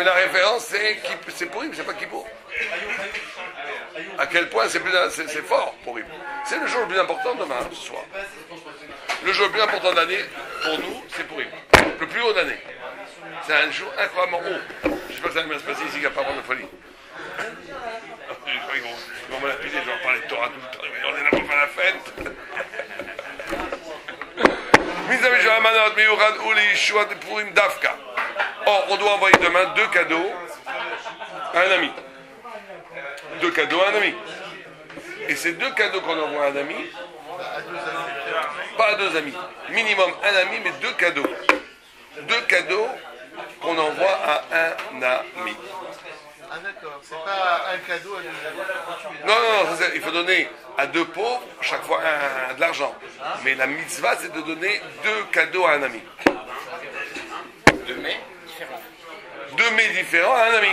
Mais la référence, c'est Purim, c'est pas Kippour. À quel point c'est fort, Purim. C'est le jour le plus important demain, ce soir. Le jour le plus important de l'année, pour nous, c'est Purim. Le plus haut d'année. C'est un jour incroyablement haut. Je sais pas si ça va bien se passer ici, il n'y a pas de folie. Je crois qu'ils vont me lapider, je vais en parler de Torah tout le temps. On est là pour faire la fête. Or, on doit envoyer demain 2 cadeaux à un ami. 2 cadeaux à un ami. Et ces 2 cadeaux qu'on envoie à un ami, pas à 2 amis, minimum un ami, mais 2 cadeaux. 2 cadeaux qu'on envoie à un ami. Ah d'accord, c'est pas un cadeau à 2 amis. Non, il faut donner à 2 pauvres chaque fois de l'argent. Mais la mitzvah, c'est de donner 2 cadeaux à un ami. 2 mets différents. 2 mets différents à un ami.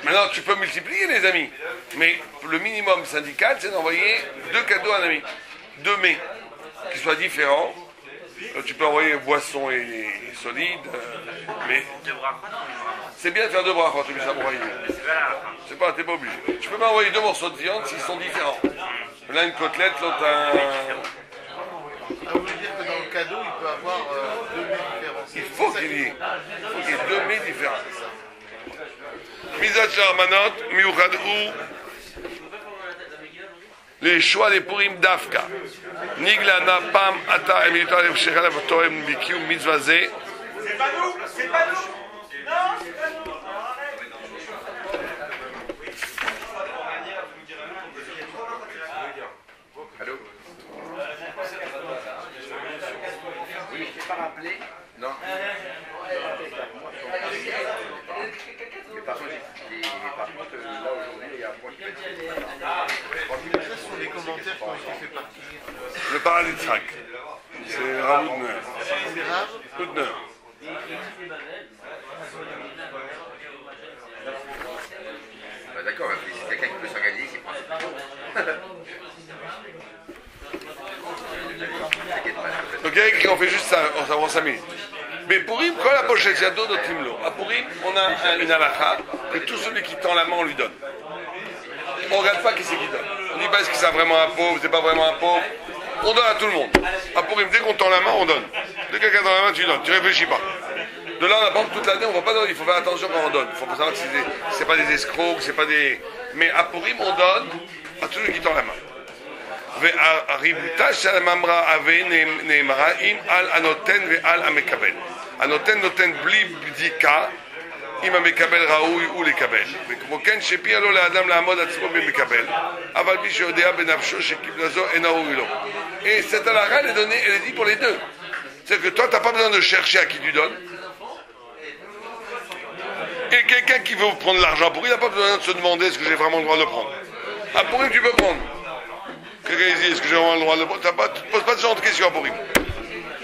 Maintenant, tu peux multiplier les amis. Mais le minimum syndical, c'est d'envoyer 2 cadeaux à un ami. 2 mets qui soient différents. Tu peux envoyer boisson et solide, mais c'est bien de faire 2 brachot, tu mets ça pour t'es pas obligé. Tu peux m'envoyer 2 morceaux de viande s'ils sont différents. L'un une côtelette, l'autre un... Ah, vous voulez dire que dans le cadeau, il peut avoir 2 mets différents. Il faut qu'il y ait 2 mets différents. Mizat Sharmanot, Miuchad ou les choix des Purim d'Afka. Nigla Napam Ata Emilitor Alev Shechal Avotoem Bikiu Mitzvazé. C'est pas nous, c'est pas nous. Non, c'est pas nous. Allô? Oui, je t'ai pas rappelé. Non. Mais par contre, là aujourd'hui, il y a un point qui fait. Ce sont les commentaires qui ont été faits par qui? Le paradis de Tzrak. C'est Rav Houdner. C'est Rav Houdner. Bah d'accord, mais si quelqu'un qui peut s'organiser, c'est pas. Donc il y a écrit, on fait juste ça, on s'en 5 minutes. Mais Purim, quand la pochette, il y a d'autres timlo. À Purim, on a une halakha que tout celui qui tend la main, on lui donne. On ne regarde pas qui c'est qui donne. On dit pas est-ce que c'est vraiment un pauvre, c'est pas vraiment un pauvre. On donne à tout le monde. À Purim, dès qu'on tend la main, on donne. Dès que quelqu'un tend la main, tu donnes. Tu réfléchis pas. De là, on apprend toute l'année, on ne va pas donner. Il faut faire attention quand on donne. Il faut pas savoir que c'est pas des escrocs, que c'est pas des. Mais à Purim, on donne à tout celui qui tend la main. והריבותה של הממרה הווה נאמרה אם על הנותן ועל המקבל. הנותן נותן בלי בדיקה אם המקבל ראוי הוא לקבל. וכמו כן שפיה לו לאדם לעמוד עצמו במקבל, אבל מי שיודע בנפשו שקיבלה זו אינה ראוי לו. Et cette halakha, elle est donnée, elle est dit pour les deux. C'est-à-dire que toi, tu n'as pas besoin de chercher à qui tu donnes. Et quelqu'un qui veut prendre l'argent pour lui, il n'a pas besoin de se demander est-ce que j'ai vraiment le droit de le prendre. Ah, pour lui, tu peux prendre. Quelqu'un dit, est-ce que j'ai vraiment le droit de le prendre? Tu ne poses pas ce genre de questions à Purim.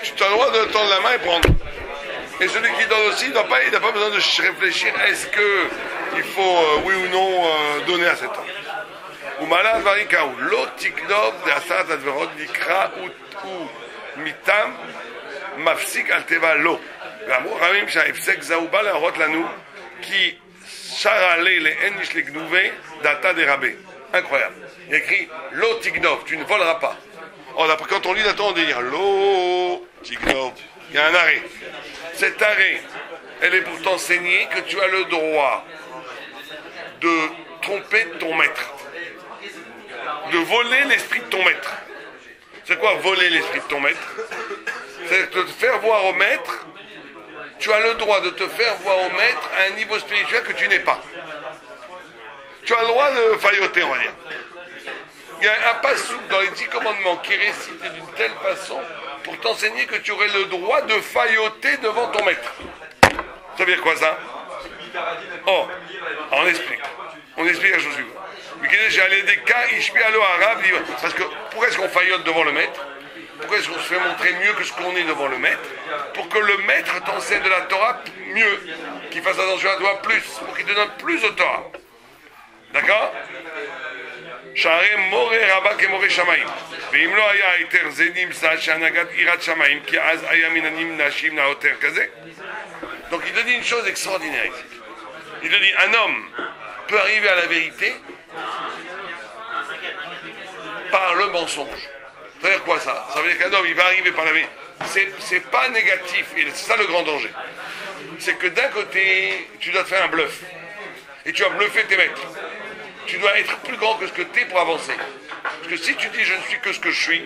Tu as le droit de tendre la main et prendre. Et celui qui donne aussi, il n'a pas besoin de réfléchir, est-ce qu'il faut, oui ou non, donner à cet homme. Ou malade varikaou, l'otiknov de asat adverot nikra ou mitam mafsik al teva lo. ואמרו חכמים שההפסק זהו בא להראות לנו כי שר עלי לאין איש לגנובה דעתה דרבה. Incroyable. Il y a écrit lo tignov, tu ne voleras pas. Or, après, quand on lit là-dedans, on dit lo tignov. Il y a un arrêt. Cet arrêt, elle est pour t'enseigner que tu as le droit de tromper ton maître, de voler l'esprit de ton maître. C'est quoi voler l'esprit de ton maître? C'est de te faire voir au maître. Tu as le droit de te faire voir au maître à un niveau spirituel que tu n'es pas. Tu as le droit de failloter, on va dire. Il y a un passouk dans les 10 commandements qui est récité d'une telle façon pour t'enseigner que tu aurais le droit de failloter devant ton maître. Ça veut dire quoi ça? Oh, on explique. On explique la chose suivante. J'ai allé des cas, parce que pourquoi est-ce qu'on faillote devant le maître? Pourquoi est-ce qu'on se fait montrer mieux que ce qu'on est devant le maître? Pour que le maître t'enseigne de la Torah mieux, qu'il fasse attention à toi plus, pour qu'il te donne plus de Torah. D'accord? Share more rabba ke more shamayim. Ve'im lo haya היתר זה נמצא שהנהגת יראת שמיים, כי אז היה מן הנמנשים להותר כזה. Donc il te dit une chose extraordinaire ici. Il te dit, un homme peut arriver à la vérité par le mensonge. Ça veut dire quoi ça? Ça veut dire qu'un homme, il va arriver par la vérité. C'est pas négatif, et c'est ça le grand danger. C'est que d'un côté, tu dois te faire un bluff. Et tu vas bluffer tes mecs. Tu dois être plus grand que ce que tu es pour avancer. Parce que si tu dis je ne suis que ce que je suis,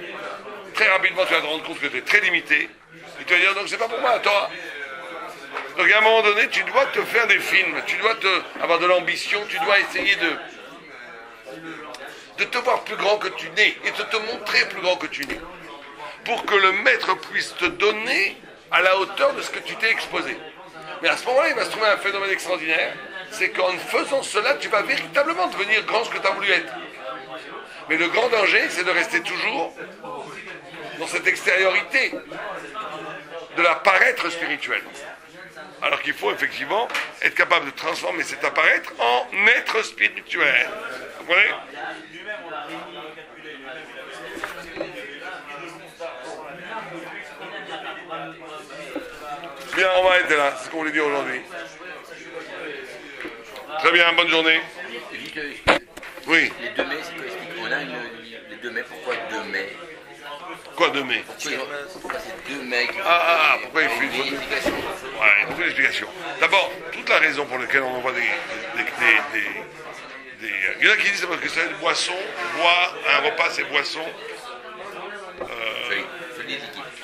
très rapidement tu vas te rendre compte que tu es très limité. Et tu vas dire donc c'est pas pour moi, toi. Donc à un moment donné, tu dois te faire des films, tu dois avoir de l'ambition, tu dois essayer de te voir plus grand que tu n'es et de te montrer plus grand que tu n'es. Pour que le maître puisse te donner à la hauteur de ce que tu t'es exposé. Mais à ce moment-là, il va se trouver un phénomène extraordinaire, c'est qu'en faisant cela, tu vas véritablement devenir grand ce que tu as voulu être. Mais le grand danger, c'est de rester toujours dans cette extériorité de la paraître spirituelle. Alors qu'il faut effectivement être capable de transformer cet apparaître en être spirituel. Vous comprenez ? Bien, on va être là, c'est ce qu'on voulait dire aujourd'hui. Très bien, bonne journée. Oui. Les 2 mai, c'est quoi? On a les 2 mai, pourquoi 2 mai? Quoi 2 mai? Pourquoi c'est 2 mai? Pourquoi il fait une explication? Ouais, il faut une explication. D'abord, toute la raison pour laquelle on envoie il y en a qui disent parce que c'est une boisson, boire un repas c'est boisson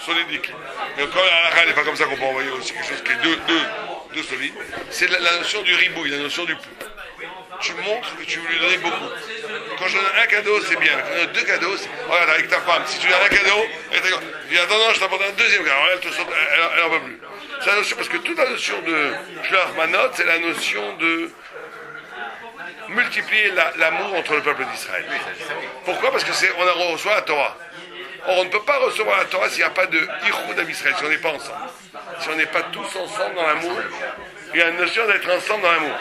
solidique. Mais quand la halakha n'est pas comme ça qu'on peut envoyer aussi quelque chose qui est deux solides, c'est la notion du ribouille, la notion du peu. Tu montres que tu veux lui donner beaucoup. Quand je donne un cadeau, c'est bien. Quand je donne 2 cadeaux, regarde avec ta femme, si tu donnes un cadeau, elle dit attends, non, je t'apporte un deuxième cadeau. Alors elle n'en veut plus. C'est la notion, parce que toute la notion de Shlach Manot, c'est la notion de multiplier l'amour entre le peuple d'Israël. Pourquoi? Parce que on reçoit la Torah. Or, on ne peut pas recevoir la Torah s'il n'y a pas de Ichud Am Israël, si on n'est pas ensemble. Si on n'est pas tous ensemble dans l'amour, il y a une notion d'être ensemble dans l'amour.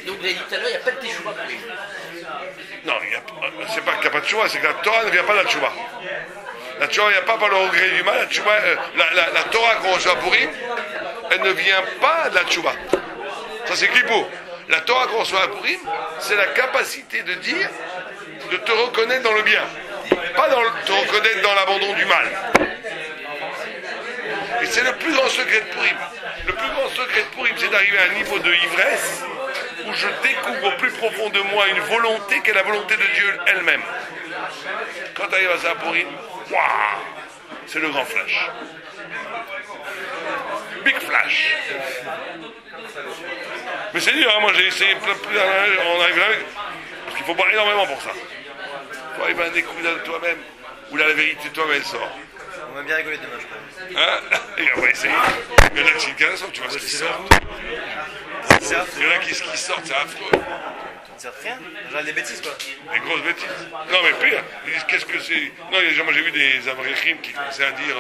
Donc, vous avez dit tout à l'heure, il n'y a pas de teshuva pour les. Non, c'est pas qu'il n'y a pas de tchouva, c'est que la Torah ne vient pas de la tchouva. La tchouva ne vient pas par le regret du mal, la Torah qu'on reçoit pour Purim, elle ne vient pas de la tchouva. Ça c'est Kippour. La Torah qu'on reçoit à Purim, c'est la capacité de dire, de te reconnaître dans le bien, pas te reconnaître dans l'abandon du mal. Et c'est le plus grand secret de Purim. Le plus grand secret de Purim, c'est d'arriver à un niveau de ivresse où je découvre au plus profond de moi une volonté qui est la volonté de Dieu elle-même. Quand tu arrives à ça à Purim, waouh, c'est le grand flash. Big flash. Mais c'est dur, hein, moi j'ai essayé on arrive là, parce qu'il faut boire énormément pour ça. Il faut arriver à un découvrir de toi-même, où la vérité de toi-même elle sort. On va bien rigoler demain, je crois. Hein? Et on va essayer. Il y en a qui tu vois ce qui sort. Il y en a qui sortent, c'est affreux. Ça sert rien. Genre des bêtises, quoi. Des grosses bêtises. Non, mais pire, ils disent qu'est-ce que c'est. Non, moi j'ai vu des Américains qui commençaient à dire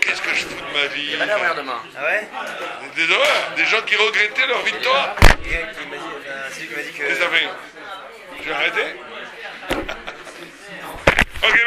qu'est-ce que je fous de ma vie. Il y a pas d'horaire demain. Ah ouais? Des horreurs, des gens qui regrettaient leur victoire. C'est lui qui m'a dit que. Qu'est-ce que ça fait? J'ai arrêté. Ok.